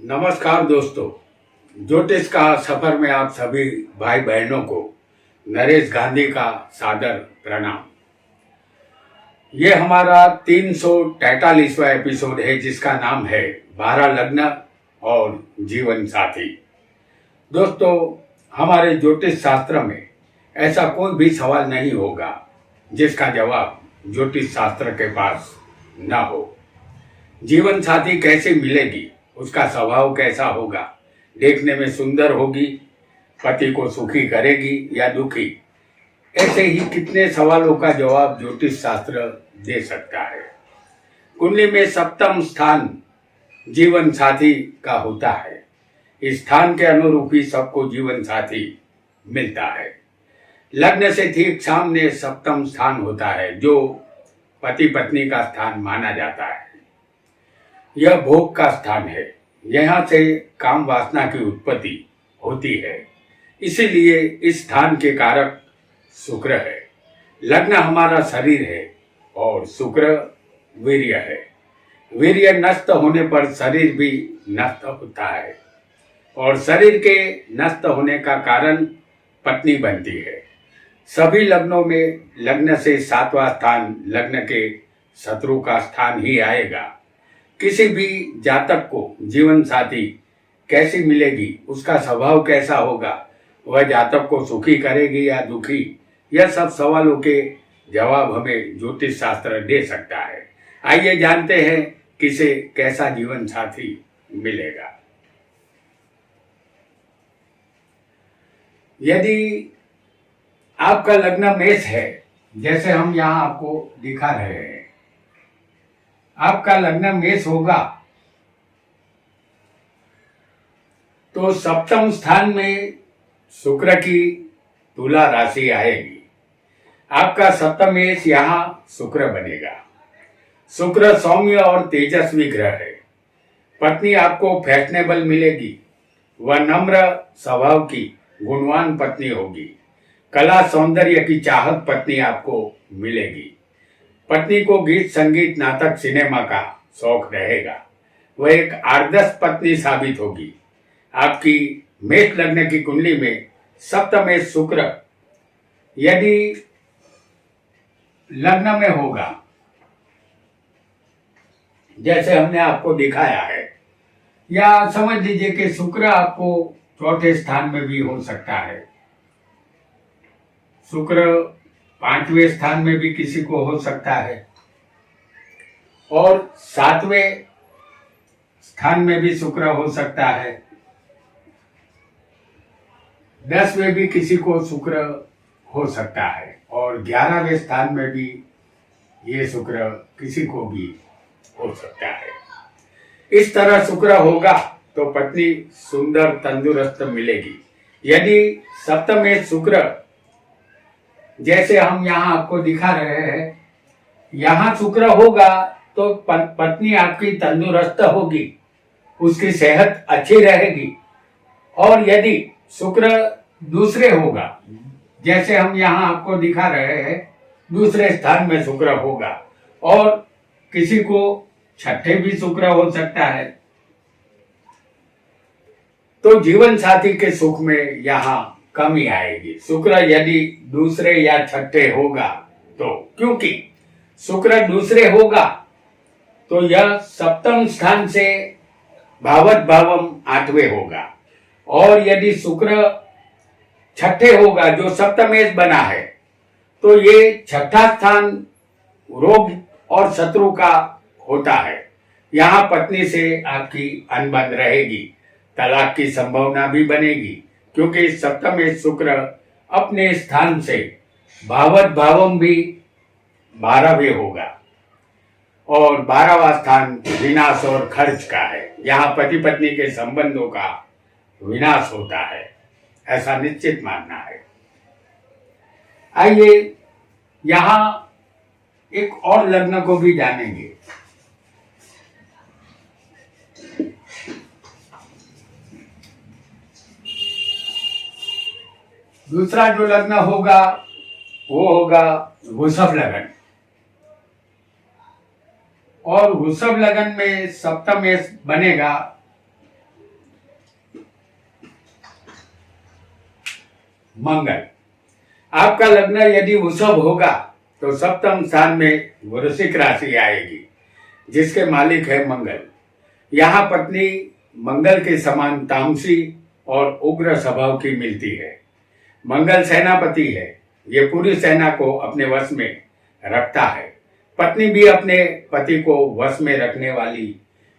नमस्कार दोस्तों। ज्योतिष का सफर में आप सभी भाई बहनों को नरेश गांधी का सादर प्रणाम। ये हमारा 343वां एपिसोड है जिसका नाम है 12 लग्न और जीवन साथी। दोस्तों, हमारे ज्योतिष शास्त्र में ऐसा कोई भी सवाल नहीं होगा जिसका जवाब ज्योतिष शास्त्र के पास न हो। जीवन साथी कैसे मिलेगी, उसका स्वभाव कैसा होगा, देखने में सुंदर होगी, पति को सुखी करेगी या दुखी, ऐसे ही कितने सवालों का जवाब ज्योतिष शास्त्र दे सकता है। कुंडली में सप्तम स्थान जीवन साथी का होता है। इस स्थान के अनुरूप ही सबको जीवन साथी मिलता है। लग्न से ठीक सामने सप्तम स्थान होता है जो पति पत्नी का स्थान माना जाता है। यह भोग का स्थान है। यहाँ से काम वासना की उत्पत्ति होती है, इसीलिए इस स्थान के कारक शुक्र है। लग्न हमारा शरीर है और शुक्र वीर्य है। वीर्य नष्ट होने पर शरीर भी नष्ट होता है और शरीर के नष्ट होने का कारण पत्नी बनती है। सभी लग्नों में लग्न से 7वां स्थान लग्न के शत्रु का स्थान ही आएगा। किसी भी जातक को जीवन साथी कैसी मिलेगी, उसका स्वभाव कैसा होगा, वह जातक को सुखी करेगी या दुखी, यह सब सवालों के जवाब हमें ज्योतिष शास्त्र दे सकता है। आइए जानते हैं किसे कैसा जीवन साथी मिलेगा। यदि आपका लग्न मेष है, जैसे हम यहाँ आपको दिखा रहे हैं, आपका लग्न मेष होगा तो सप्तम स्थान में शुक्र की तुला राशि आएगी। आपका सप्तमेश यहाँ शुक्र बनेगा। शुक्र सौम्य और तेजस्वी ग्रह है। पत्नी आपको फैशनेबल मिलेगी। वह नम्र स्वभाव की गुणवान पत्नी होगी। कला सौंदर्य की चाहत पत्नी आपको मिलेगी। पत्नी को गीत संगीत नाटक सिनेमा का शौक रहेगा। वह एक आदर्श पत्नी साबित होगी। आपकी मेष लग्न की कुंडली में सप्तमेश शुक्र यदि लग्न में होगा, जैसे हमने आपको दिखाया है, या समझ लीजिए कि शुक्र आपको चौथे स्थान में भी हो सकता है। शुक्र 5वें स्थान में भी किसी को हो सकता है और 7वें स्थान में भी शुक्र हो सकता है। 10वें भी किसी को शुक्र हो सकता है और 11वें स्थान में भी ये शुक्र किसी को भी हो सकता है। इस तरह शुक्र होगा तो पत्नी सुंदर तंदुरुस्त मिलेगी। यदि सप्तमेश शुक्र जैसे हम यहाँ आपको दिखा रहे हैं, यहाँ शुक्र होगा तो पत्नी आपकी तंदुरुस्त होगी, उसकी सेहत अच्छी रहेगी। और यदि शुक्र दूसरे होगा, जैसे हम यहाँ आपको दिखा रहे हैं, दूसरे स्थान में शुक्र होगा और किसी को छठे भी शुक्र हो सकता है, तो जीवन साथी के सुख में यहाँ कमी आएगी। शुक्र यदि दूसरे या छठे होगा तो, क्योंकि शुक्र दूसरे होगा तो यह सप्तम स्थान से भावत भावम 8वें होगा और यदि शुक्र छठे होगा जो सप्तमेश बना है तो ये छठा स्थान रोग और शत्रु का होता है। यहाँ पत्नी से आपकी अनबन रहेगी, तलाक की संभावना भी बनेगी, क्योंकि सप्तमेश शुक्र अपने स्थान से भावत भावम भी 12वें होगा और 12वां स्थान विनाश और खर्च का है। यहाँ पति पत्नी के संबंधों का विनाश होता है, ऐसा निश्चित मानना है। आइए यहाँ एक और लग्न को भी जानेंगे। दूसरा जो लग्न होगा वो होगा वृषभ लग्न और वृषभ लग्न में सप्तमेश बनेगा मंगल। आपका लग्न यदि वृषभ होगा तो सप्तम स्थान में वृश्चिक राशि आएगी, जिसके मालिक है मंगल। यहाँ पत्नी मंगल के समान तामसी और उग्र स्वभाव की मिलती है। मंगल सेनापति है, ये पूरी सेना को अपने वश में रखता है। पत्नी भी अपने पति को वश में रखने वाली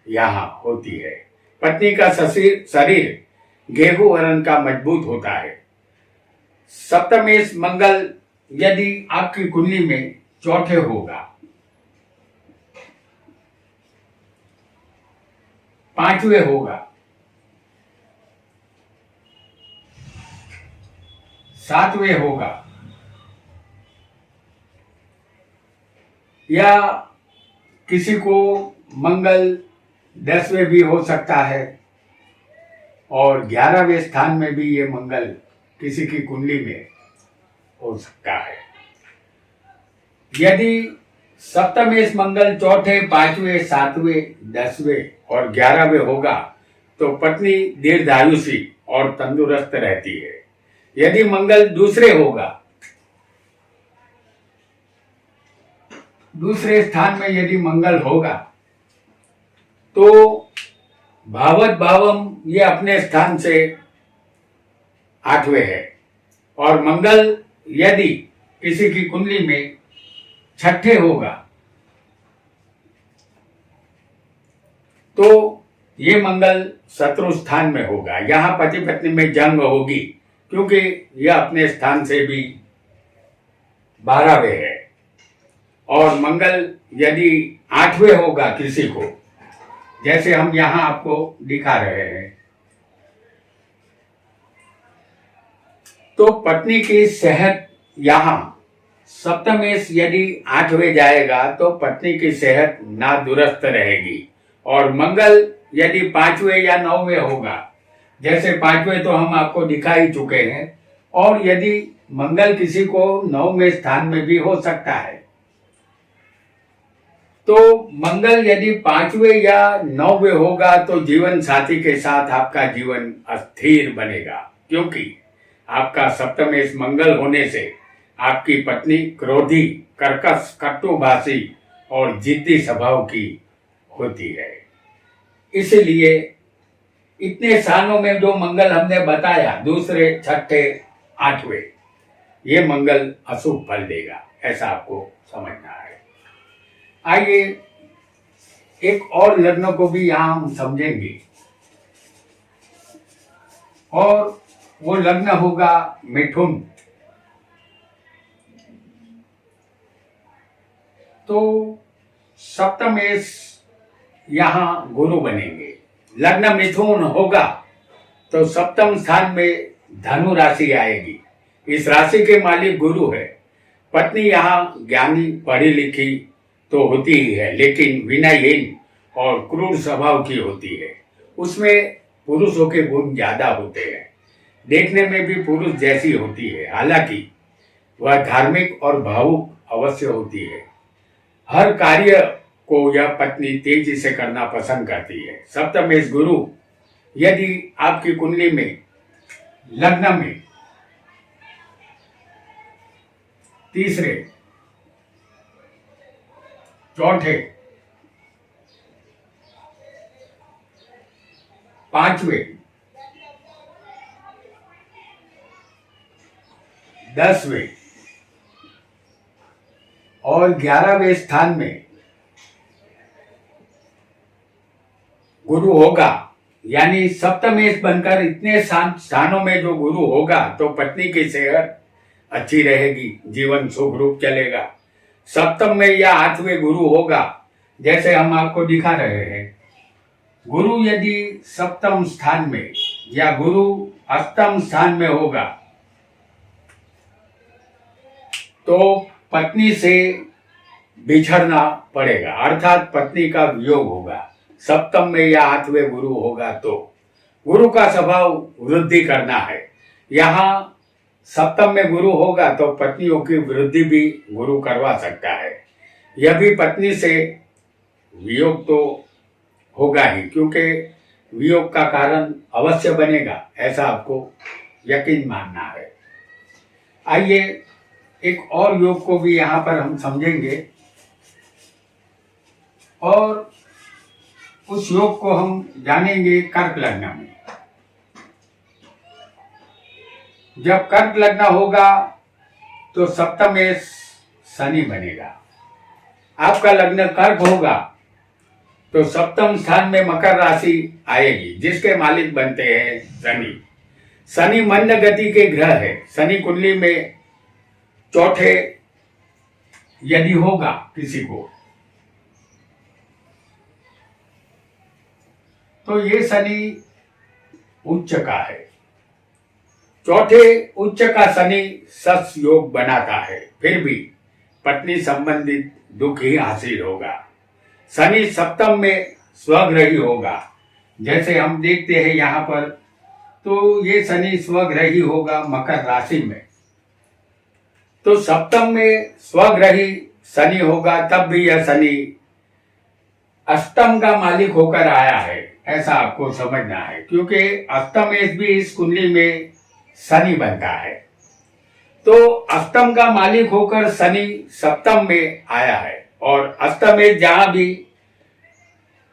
यहाँ होती है। पत्नी का शरीर गेहूं वर्ण का मजबूत होता है। सप्तमेश मंगल यदि आपकी कुंडली में चौथे होगा, पांचवे होगा, सातवें होगा या किसी को मंगल 10वें भी हो सकता है और 11वें स्थान में भी ये मंगल किसी की कुंडली में हो सकता है। यदि सप्तमेश मंगल चौथे, पांचवें, सातवें, 10वें और 11वें होगा तो पत्नी दीर्घायुषी और तंदुरुस्त रहती है। यदि मंगल दूसरे होगा, दूसरे स्थान में यदि मंगल होगा तो भावत भावम ये अपने स्थान से 8वें है और मंगल यदि किसी की कुंडली में छठे होगा तो ये मंगल शत्रु स्थान में होगा। यहाँ पति पत्नी में जंग होगी क्योंकि यह अपने स्थान से भी 12वें है और मंगल यदि 8वें होगा किसी को, जैसे हम यहाँ आपको दिखा रहे हैं, तो पत्नी की सेहत यहाँ सप्तमेश यदि 8वें जाएगा तो पत्नी की सेहत नादुरुस्त रहेगी और मंगल यदि 5वें या 9वें होगा, जैसे 5वें तो हम आपको दिखा ही चुके हैं, और यदि मंगल किसी को 9वें स्थान में भी हो सकता है तो मंगल यदि 5वें या 9वें होगा तो जीवन साथी के साथ आपका जीवन अस्थिर बनेगा, क्योंकि आपका सप्तमेश मंगल होने से आपकी पत्नी क्रोधी, कर्कश, कटुभाषी और जिद्दी स्वभाव की होती है। इसलिए इतने स्थानों में जो मंगल हमने बताया, दूसरे, छठे, 8वें, ये मंगल अशुभ फल देगा, ऐसा आपको समझना है। आइए एक और लग्न को भी यहां हम समझेंगे और वो लग्न होगा मिथुन। तो सप्तमेश यहां गुरु बनेंगे। लग्न मिथुन होगा तो सप्तम स्थान में धनु राशि आएगी। इस राशि के मालिक गुरु है। पत्नी यहाँ ज्ञानी, पढ़ी लिखी तो होती ही है, लेकिन विनयहीन और क्रूर स्वभाव की होती है। उसमें पुरुषों के गुण ज्यादा होते हैं, देखने में भी पुरुष जैसी होती है, हालांकि वह धार्मिक और भावुक अवश्य होती है। हर कार्य को यह पत्नी तेजी से करना पसंद करती है। सप्तमेश गुरु यदि आपकी कुंडली में लग्न में तीसरे, चौथे, 5वें, 10वें और 11वें स्थान में गुरु होगा, यानी सप्तमेश बनकर इतने स्थानों में जो गुरु होगा तो पत्नी की सेहत अच्छी रहेगी, जीवन सुखरूप चलेगा। सप्तम में या 8वें गुरु होगा, जैसे हम आपको दिखा रहे हैं। गुरु यदि सप्तम स्थान में या गुरु अष्टम स्थान में होगा तो पत्नी से बिछड़ना पड़ेगा, अर्थात पत्नी का वियोग होगा। सप्तम में या 8वें गुरु होगा तो गुरु का स्वभाव वृद्धि करना है। यहाँ सप्तम में गुरु होगा तो पत्नियों की वृद्धि भी गुरु करवा सकता है। यह भी पत्नी से वियोग तो होगा ही, क्योंकि वियोग का कारण अवश्य बनेगा, ऐसा आपको यकीन मानना है। आइए एक और योग को भी यहाँ पर हम समझेंगे और उस योग को हम जानेंगे कर्क लग्न में। जब कर्क लग्न होगा तो सप्तम में शनि बनेगा। आपका लग्न कर्क होगा तो सप्तम स्थान में मकर राशि आएगी, जिसके मालिक बनते हैं शनि। शनि मंद गति के ग्रह है। शनि कुंडली में चौथे यदि होगा किसी को, तो ये शनि उच्च का है। चौथे उच्च का शनि सस योग बनाता है, फिर भी पत्नी संबंधित दुख ही हासिल होगा। शनि सप्तम में स्वग्रही होगा, जैसे हम देखते हैं यहाँ पर, तो ये शनि स्वग्रही होगा मकर राशि में। तो सप्तम में स्वग्रही शनि होगा, तब भी यह शनि अष्टम का मालिक होकर आया है, ऐसा आपको समझना है, क्योंकि अष्टम भी इस कुंडली में शनि बनता है। तो अष्टम का मालिक होकर शनि सप्तम में आया है, और अष्टम जहां भी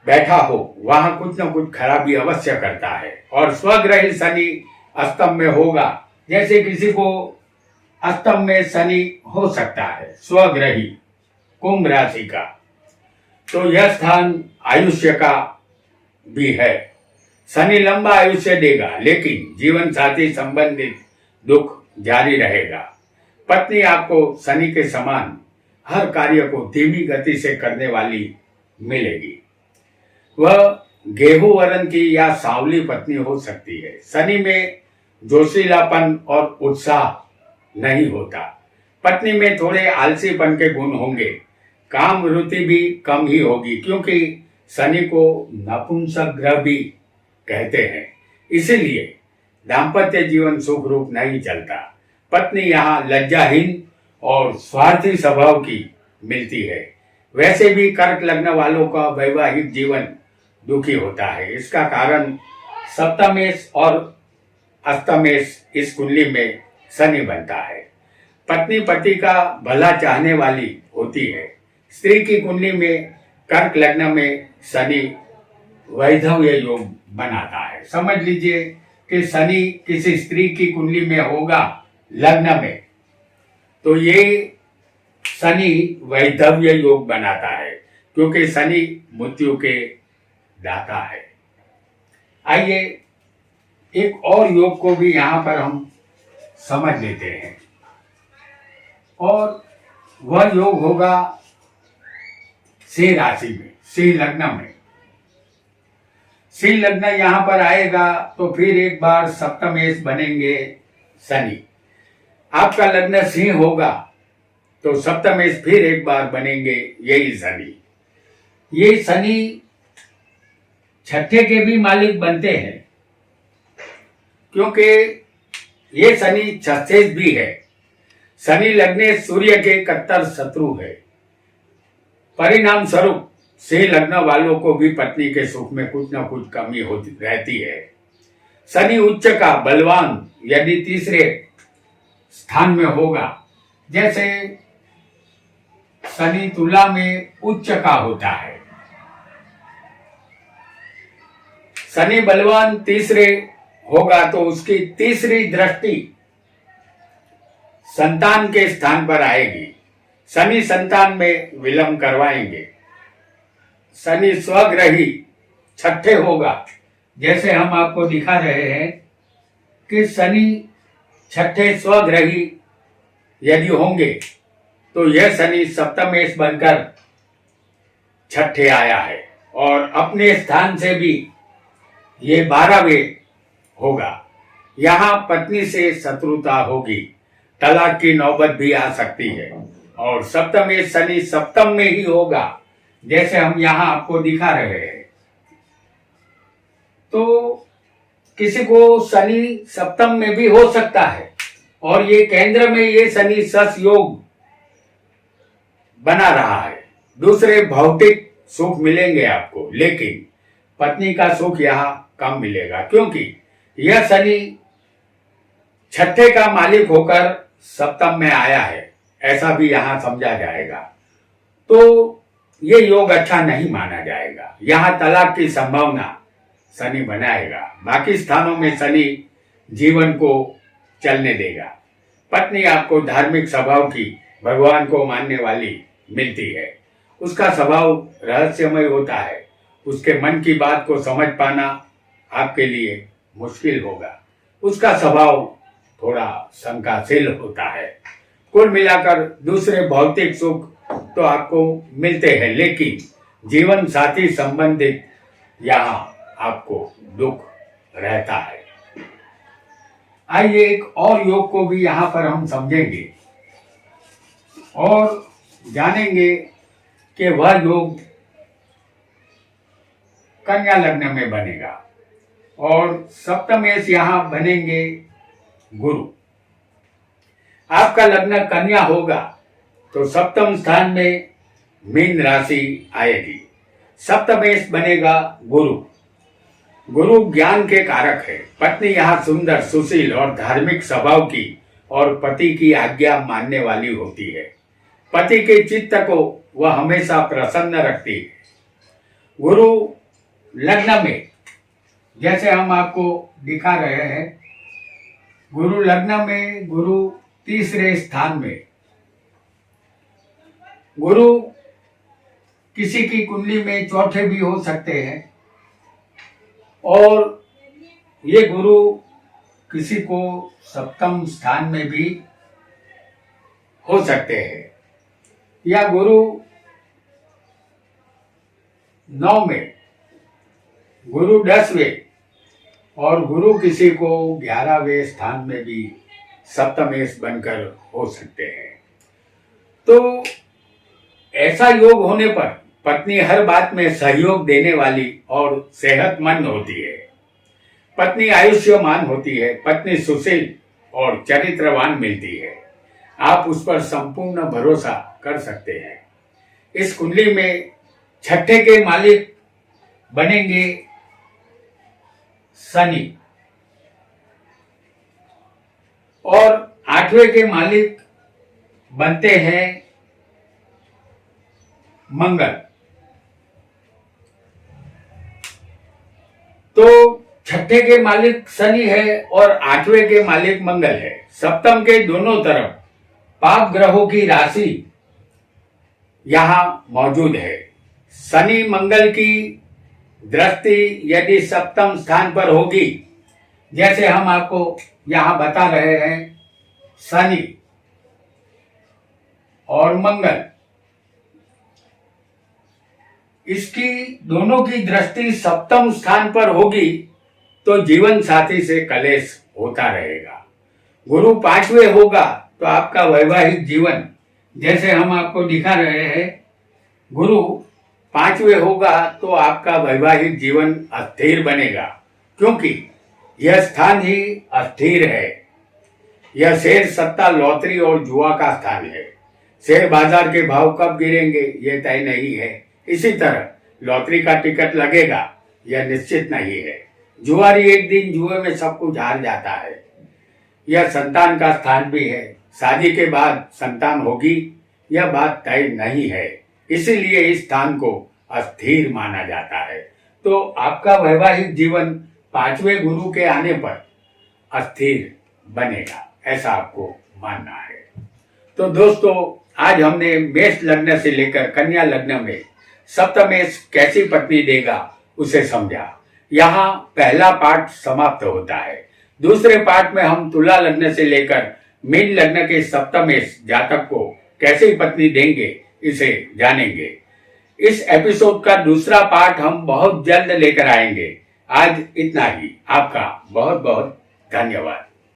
बैठा हो वहां कुछ न कुछ खराबी अवश्य करता है। और स्वग्रही शनि अष्टम में होगा, जैसे किसी को अष्टम में शनि हो सकता है स्वग्रही कुंभ राशि का, तो यह स्थान आयुष्य का भी है। शनि लंबा आयुष्य देगा, लेकिन जीवन साथी संबंधित दुख जारी रहेगा। पत्नी आपको शनि के समान हर कार्य को धीमी गति से करने वाली मिलेगी। वह गेहूं वर्ण की या सांवली पत्नी हो सकती है। शनि में जोशीलापन और उत्साह नहीं होता। पत्नी में थोड़े आलसीपन के गुण होंगे। काम रुचि भी कम ही होगी, क्योंकि शनि को नपुंसक ग्रह भी कहते हैं, इसीलिए दाम्पत्य जीवन सुख रूप नहीं चलता। पत्नी यहाँ लज्जाहीन और स्वार्थी स्वभाव की मिलती है। वैसे भी कर्क लग्न वालों का वैवाहिक जीवन दुखी होता है। इसका कारण सप्तमेश और अष्टमेश इस कुंडली में शनि बनता है। पत्नी पति का भला चाहने वाली होती है। स्त्री की कुंडली में कर्क लग्न में शनि वैधव्य योग बनाता है। समझ लीजिए कि शनि किसी स्त्री की कुंडली में होगा लग्न में, तो ये शनि वैधव्य योग बनाता है, क्योंकि शनि मृत्यु के दाता है। आइए एक और योग को भी यहाँ पर हम समझ लेते हैं, और वह योग होगा सिंह राशि में, सिंह लग्न में। सिंह लग्न यहाँ पर आएगा तो फिर एक बार सप्तमेश बनेंगे शनि। आपका लग्न सिंह होगा तो सप्तमेश फिर एक बार बनेंगे यही शनि। ये शनि छठे के भी मालिक बनते हैं, क्योंकि ये शनि छठेश भी है। शनि लग्न सूर्य के कट्टर शत्रु है। परिणाम स्वरूप सिंह लग्न वालों को भी पत्नी के सुख में कुछ न कुछ कमी होती रहती है। शनि उच्च का बलवान यदि तीसरे स्थान में होगा, जैसे शनि तुला में उच्च का होता है, शनि बलवान तीसरे होगा तो उसकी तीसरी दृष्टि संतान के स्थान पर आएगी। शनि संतान में विलंब करवाएंगे। शनि स्वग्रही छठे होगा, जैसे हम आपको दिखा रहे हैं कि शनि छठे स्वग्रही यदि होंगे तो यह शनि सप्तमेश बनकर छठे आया है, और अपने स्थान से भी ये 12वें होगा। यहाँ पत्नी से शत्रुता होगी, तलाक की नौबत भी आ सकती है। और सप्तमेश शनि सप्तम में ही होगा, जैसे हम यहाँ आपको दिखा रहे हैं। तो किसी को शनि सप्तम में भी हो सकता है, और ये केंद्र में ये शनि सस योग बना रहा है। दूसरे भौतिक सुख मिलेंगे आपको, लेकिन पत्नी का सुख यहाँ कम मिलेगा, क्योंकि यह शनि छठे का मालिक होकर सप्तम में आया है, ऐसा भी यहाँ समझा जाएगा, तो ये योग अच्छा नहीं माना जाएगा। यहाँ तलाक की संभावना शनि बनाएगा। बाकी स्थानों में शनि जीवन को चलने देगा। पत्नी आपको धार्मिक स्वभाव की, भगवान को मानने वाली मिलती है। उसका स्वभाव रहस्यमय होता है। उसके मन की बात को समझ पाना आपके लिए मुश्किल होगा। उसका स्वभाव थोड़ा शंकाशील होता है। कुल मिलाकर दूसरे भौतिक सुख तो आपको मिलते हैं, लेकिन जीवन साथी संबंधित यहाँ आपको दुख रहता है। आइए एक और योग को भी यहाँ पर हम समझेंगे और जानेंगे कि वह योग कन्या लग्न में बनेगा और सप्तमेश यहाँ बनेंगे गुरु। आपका लग्न कन्या होगा तो सप्तम स्थान में मीन राशि आएगी। सप्तमेश बनेगा गुरु। गुरु ज्ञान के कारक है। पत्नी यहाँ सुंदर, सुशील और धार्मिक स्वभाव की और पति की आज्ञा मानने वाली होती है। पति के चित्त को वह हमेशा प्रसन्न रखती है। गुरु लग्न में, जैसे हम आपको दिखा रहे हैं, गुरु लग्न में, गुरु तीसरे स्थान में। गुरु किसी की कुंडली में चौथे भी हो सकते हैं और ये गुरु किसी को सप्तम स्थान में भी हो सकते हैं, या गुरु 9 में, गुरु 10वें और गुरु किसी को 11वें स्थान में भी सप्तमेश बनकर हो सकते हैं। तो ऐसा योग होने पर पत्नी हर बात में सहयोग देने वाली और सेहतमंद होती है। पत्नी आयुष्यमान होती है। पत्नी सुशील और चरित्रवान मिलती है। आप उस पर संपूर्ण भरोसा कर सकते हैं। इस कुंडली में छठे के मालिक बनेंगे शनि और 8वें के मालिक बनते हैं मंगल। तो छठे के मालिक शनि है और 8वें के मालिक मंगल है। सप्तम के दोनों तरफ पाप ग्रहों की राशि यहां मौजूद है। शनि मंगल की दृष्टि यदि सप्तम स्थान पर होगी, जैसे हम आपको यहां बता रहे हैं, शनि और मंगल, इसकी दोनों की दृष्टि सप्तम स्थान पर होगी तो जीवन साथी से कलेश होता रहेगा। गुरु 5वें होगा तो आपका वैवाहिक जीवन, जैसे हम आपको दिखा रहे हैं, गुरु 5वें होगा तो आपका वैवाहिक जीवन अस्थिर बनेगा, क्योंकि यह स्थान ही अस्थिर है। यह शेयर, सत्ता, लॉटरी और जुआ का स्थान है। शेयर बाजार के भाव कब गिरेंगे यह तय नहीं है। इसी तरह लॉटरी का टिकट लगेगा यह निश्चित नहीं है। जुआरी एक दिन जुए में सब कुछ हार जाता है। यह संतान का स्थान भी है। शादी के बाद संतान होगी यह बात तय नहीं है, इसीलिए इस स्थान को अस्थिर माना जाता है। तो आपका वैवाहिक जीवन 5वें गुरु के आने पर अस्थिर बनेगा, ऐसा आपको मानना है। तो दोस्तों, आज हमने मेष लग्न से लेकर कन्या लग्न में सप्तमेश कैसी पत्नी देगा उसे समझा। यहाँ पहला पाठ समाप्त होता है। दूसरे पाठ में हम तुला लग्न से लेकर मीन लग्न के सप्तमेश जातक को कैसी पत्नी देंगे इसे जानेंगे। इस एपिसोड का दूसरा पार्ट हम बहुत जल्द लेकर आएंगे। आज इतना ही। आपका बहुत बहुत धन्यवाद।